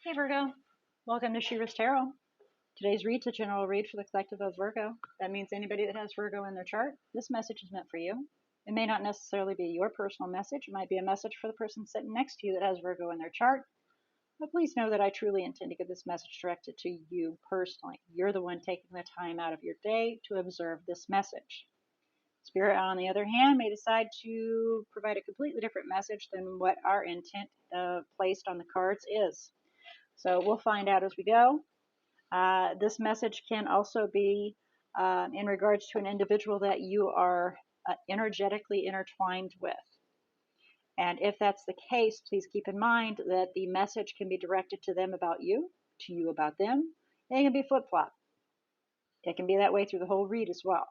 Hey Virgo, welcome to She-ruhz Tarot. Today's read's a general read for the collective of Virgo. That means anybody that has Virgo in their chart, this message is meant for you. It may not necessarily be your personal message. It might be a message for the person sitting next to you that has Virgo in their chart. But please know that I truly intend to get this message directed to you personally. You're the one taking the time out of your day to observe this message. Spirit, on the other hand, may decide to provide a completely different message than what our intent placed on the cards is. So we'll find out as we go. This message can also be in regards to an individual that you are energetically intertwined with. And if that's the case, please keep in mind that the message can be directed to them about you, to you about them. It can be flip-flop. It can be that way through the whole read as well.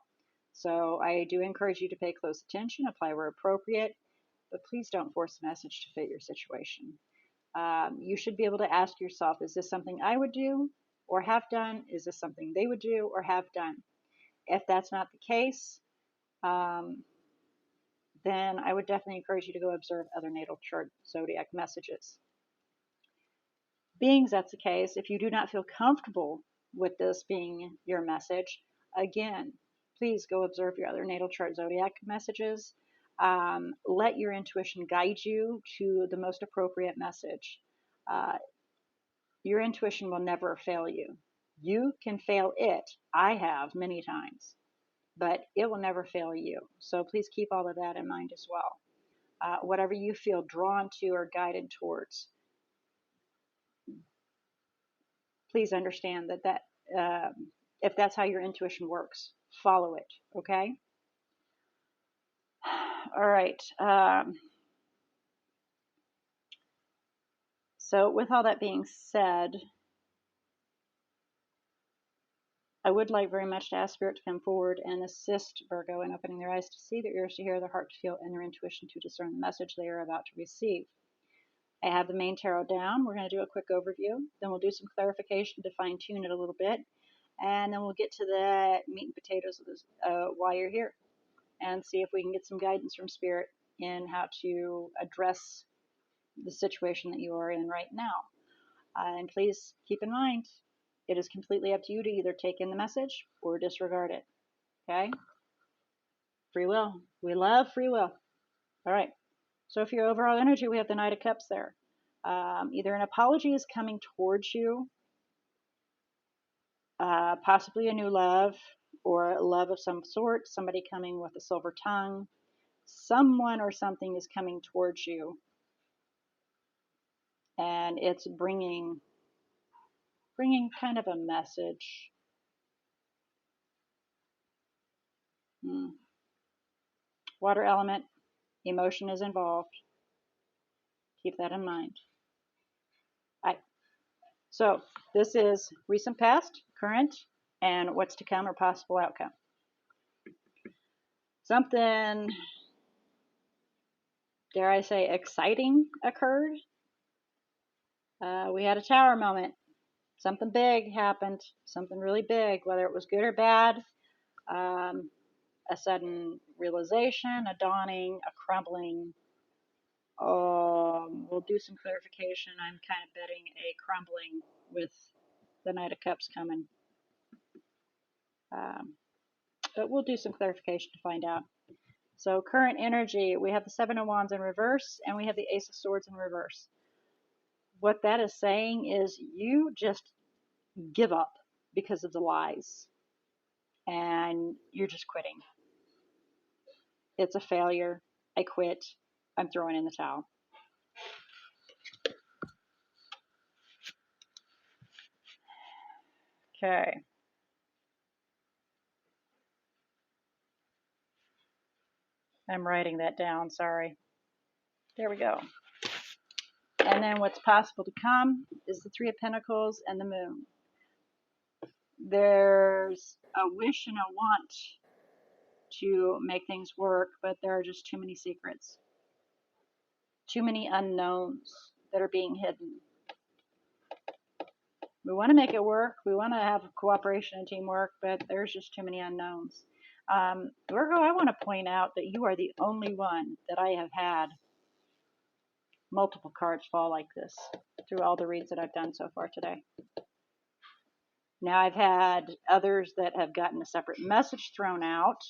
So I do encourage you to pay close attention, apply where appropriate, but please don't force the message to fit your situation. You should be able to ask yourself, is this something I would do or have done? Is this something they would do or have done? If that's not the case, then I would definitely encourage you to go observe other natal chart zodiac messages. Being that's the case, if you do not feel comfortable with this being your message, again, please go observe your other natal chart zodiac messages. Let your intuition guide you to the most appropriate message. Your intuition will never fail you. You can fail it. I have many times, but it will never fail you. So please keep all of that in mind as well. Whatever you feel drawn to or guided towards, please understand that if that's how your intuition works, follow it, okay? All right. So with all that being said, I would like very much to ask Spirit to come forward and assist Virgo in opening their eyes to see, their ears to hear, their heart to feel, and their intuition to discern the message they are about to receive. I have the main tarot down. We're going to do a quick overview. Then we'll do some clarification to fine-tune it a little bit. And then we'll get to the meat and potatoes of this, while you're here, and see if we can get some guidance from Spirit in how to address the situation that you are in right now. And please keep in mind, it is completely up to you to either take in the message or disregard it. Okay? Free will. We love free will. All right. So for your overall energy, we have the Knight of Cups there. Either an apology is coming towards you, possibly a new love or a love of some sort, somebody coming with a silver tongue. Someone or something is coming towards you, and it's bringing kind of a message. Water element, emotion is involved. Keep that in mind. All right. So this is recent past, current, and what's to come or possible outcome. Something, dare I say, exciting occurred. We had a tower moment. Something big happened, something really big, whether it was good or bad. A sudden realization, a dawning, a crumbling. We'll do some clarification. I'm kind of betting a crumbling with the Knight of Cups coming. But we'll do some clarification to find out. So current energy, we have the Seven of Wands in reverse, and we have the Ace of Swords in reverse. What that is saying is you just give up because of the lies, and you're just quitting. It's a failure. I quit. I'm throwing in the towel. Okay. I'm writing that down, sorry. There we go. And then what's possible to come is the Three of Pentacles and the Moon. There's a wish and a want to make things work, but there are just too many secrets. Too many unknowns that are being hidden. We want to make it work. We want to have cooperation and teamwork, but there's just too many unknowns. Virgo, I want to point out that you are the only one that I have had multiple cards fall like this. through all the reads that I've done so far today. Now, I've had others that have gotten a separate message thrown out,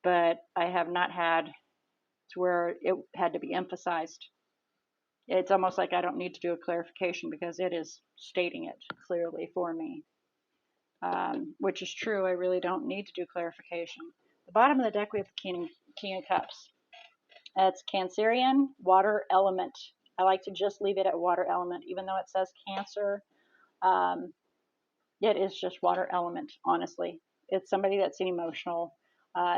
but I have not had to where it had to be emphasized. It's almost like I don't need to do a clarification because it is stating it clearly for me, which is true. I really don't need to do clarification. The bottom of the deck, we have the King of Cups. It's Cancerian, water element. I like to just leave it at water element, even though it says Cancer. It is just water element, honestly. It's somebody that's emotional.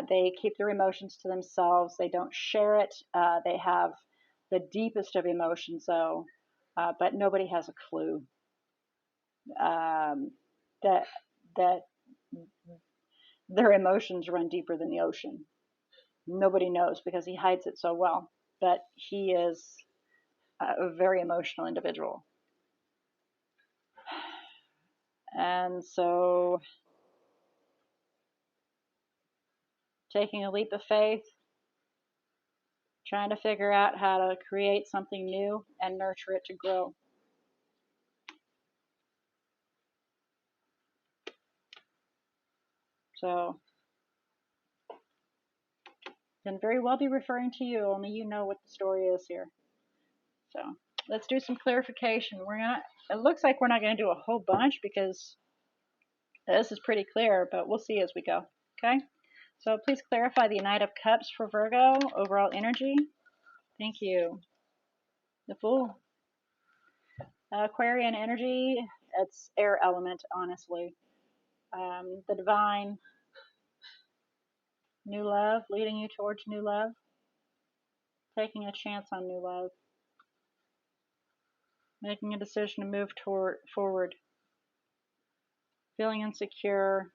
They keep their emotions to themselves. They don't share it. They have the deepest of emotions, though, but nobody has a clue that their emotions run deeper than the ocean. Nobody knows because he hides it so well, but he is a very emotional individual. And so, taking a leap of faith, trying to figure out how to create something new and nurture it to grow. So, can very well be referring to you, only you know what the story is here. So, let's do some clarification. It looks like we're not going to do a whole bunch because this is pretty clear, but we'll see as we go. Okay? So, please clarify the Knight of Cups for Virgo, overall energy. Thank you. The Fool. Aquarian energy, it's air element, honestly. The Divine, new love, leading you towards new love, taking a chance on new love, making a decision to move forward, feeling insecure,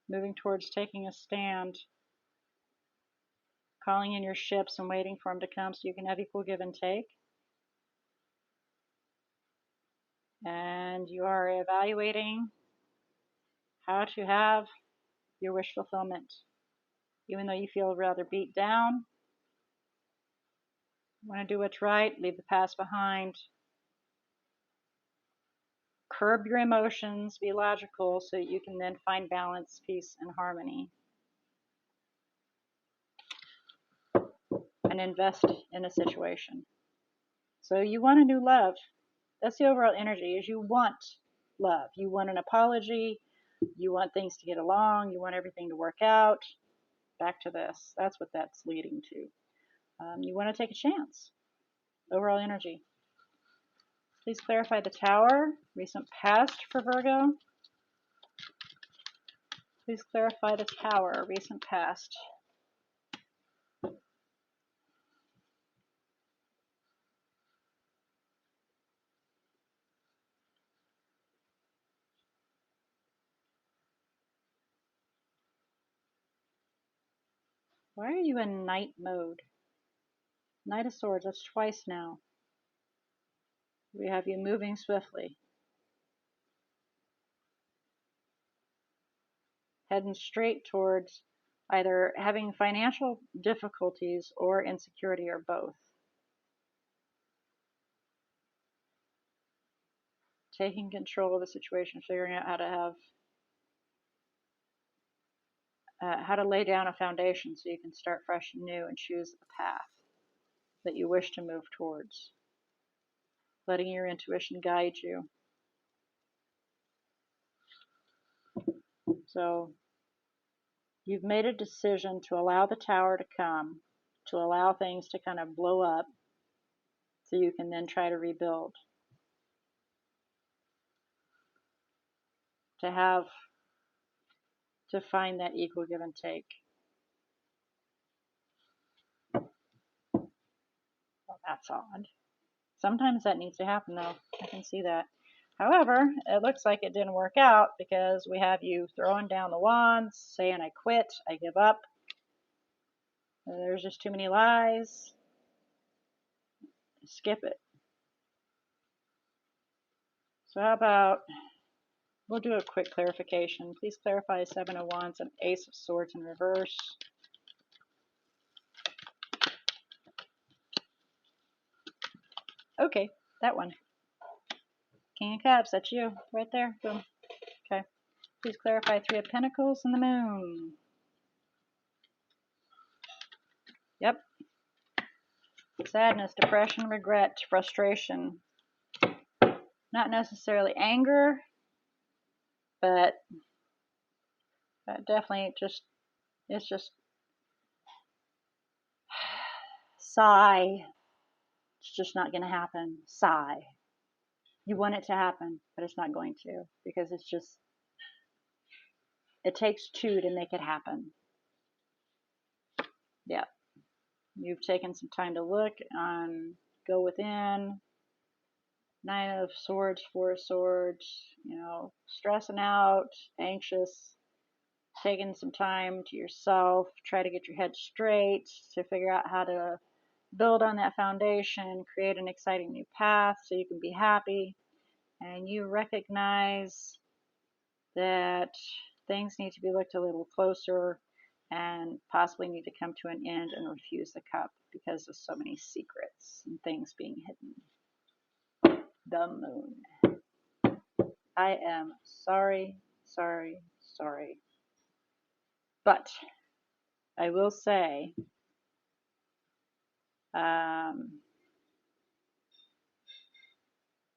moving towards taking a stand, calling in your ships and waiting for them to come so you can have equal give and take. And you are evaluating how to have your wish fulfillment. Even though you feel rather beat down, you want to do what's right, leave the past behind, curb your emotions, be logical so that you can then find balance, peace, and harmony. And invest in a situation. So you want a new love. That's the overall energy, is you want love. You want an apology. You want things to get along. You want everything to work out. Back to this. That's what that's leading to. You want to take a chance. Overall energy. Please clarify the Tower, recent past for Virgo. Please clarify the Tower, recent past. Why are you in night mode? Knight of Swords, that's twice now. We have you moving swiftly. Heading straight towards either having financial difficulties or insecurity or both. Taking control of the situation, figuring out how to lay down a foundation so you can start fresh and new and choose the path that you wish to move towards. Letting your intuition guide you. So you've made a decision to allow the Tower to come, to allow things to kind of blow up so you can then try to rebuild. To find that equal give and take. Well, that's odd. Sometimes that needs to happen, though. I can see that. However, it looks like it didn't work out because we have you throwing down the wands, saying, I quit, I give up. There's just too many lies. Skip it. So how about, we'll do a quick clarification. Please clarify Seven of Wands and Ace of Swords in reverse. Okay, that one. King of Cups, that's you. Right there. Boom. Okay. Please clarify Three of Pentacles and the Moon. Yep. Sadness, depression, regret, frustration. Not necessarily anger, but definitely just, it's just sigh. It's just not going to happen. Sigh. You want it to happen, but it's not going to, because it's just, it takes two to make it happen. Yeah. You've taken some time to look on, go within. Nine of Swords, Four of Swords, stressing out, anxious, taking some time to yourself, try to get your head straight to figure out how to build on that foundation, create an exciting new path so you can be happy. And you recognize that things need to be looked a little closer and possibly need to come to an end and refuse the cup because of so many secrets and things being hidden. The Moon. I am sorry, sorry, sorry. But I will say,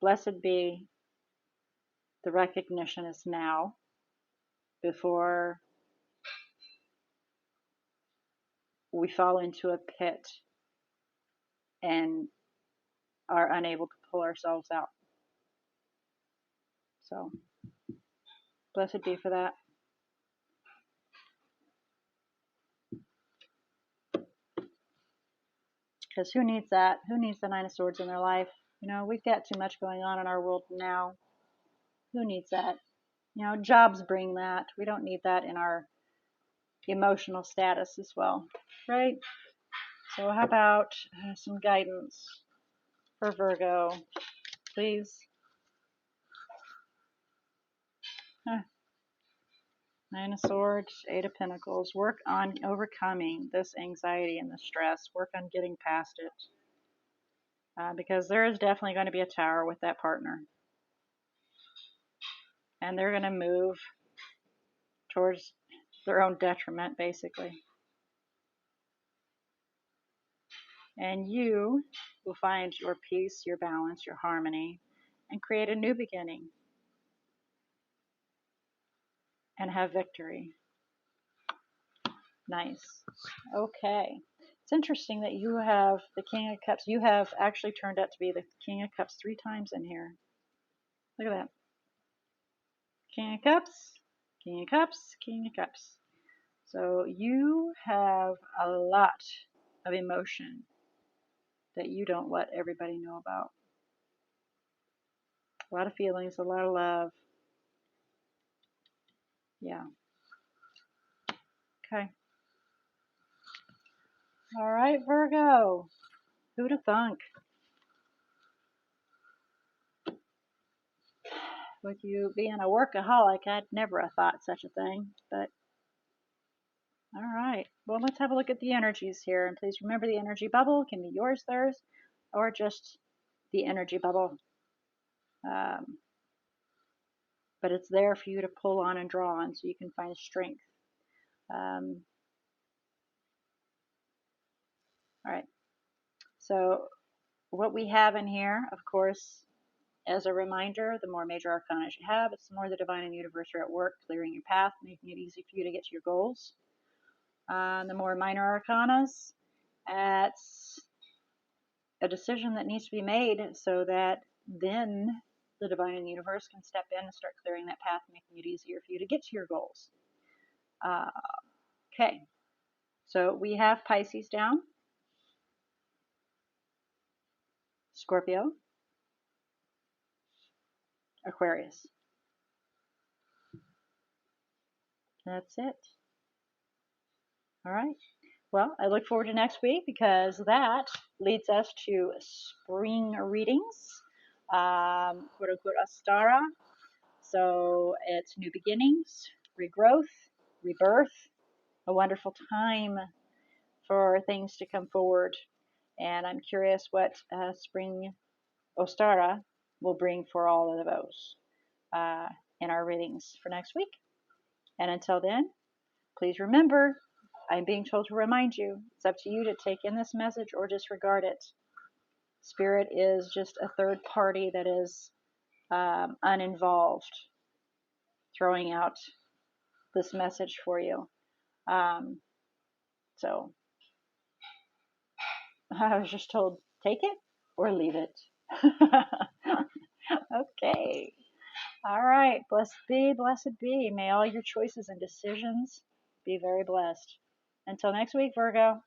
blessed be the recognition is now before we fall into a pit and are unable to pull ourselves out. So, blessed be for that. Because who needs that? Who needs the Nine of Swords in their life? We've got too much going on in our world now. Who needs that? Jobs bring that. We don't need that in our emotional status as well, right? So how about some guidance for Virgo, please? Nine of Swords, Eight of Pentacles. Work on overcoming this anxiety and the stress. Work on getting past it. Because there is definitely going to be a tower with that partner. And they're going to move towards their own detriment, basically. And you will find your peace, your balance, your harmony, and create a new beginning. And have victory. Nice. Okay. It's interesting that you have the King of Cups. You have actually turned out to be the King of Cups 3 times in here. Look at that. King of Cups, King of Cups, King of Cups. So you have a lot of emotion that you don't let everybody know about. A lot of feelings, a lot of love. Yeah. Okay. All right, Virgo. Who'd have thunk? With you being a workaholic, I'd never have thought such a thing. But all right. Well, let's have a look at the energies here. And please remember, the energy bubble can be yours, theirs, or just the energy bubble. But it's there for you to pull on and draw on so you can find strength. All right. So what we have in here, of course, as a reminder, the more major arcana you have, it's the more the divine and universe are at work, clearing your path, making it easy for you to get to your goals. The more minor arcanas, it's a decision that needs to be made so that then the divine and universe can step in and start clearing that path, making it easier for you to get to your goals. Okay, so we have Pisces down, Scorpio, Aquarius. That's it. All right. Well, I look forward to next week because that leads us to spring readings, quote unquote Astara. So it's new beginnings, regrowth, rebirth, a wonderful time for things to come forward. And I'm curious what spring Ostara will bring for all of those in our readings for next week. And until then, please remember, I'm being told to remind you, it's up to you to take in this message or disregard it. Spirit is just a third party that is uninvolved, throwing out this message for you. So I was just told, take it or leave it. Okay. All right. Blessed be, blessed be. May all your choices and decisions be very blessed. Until next week, Virgo.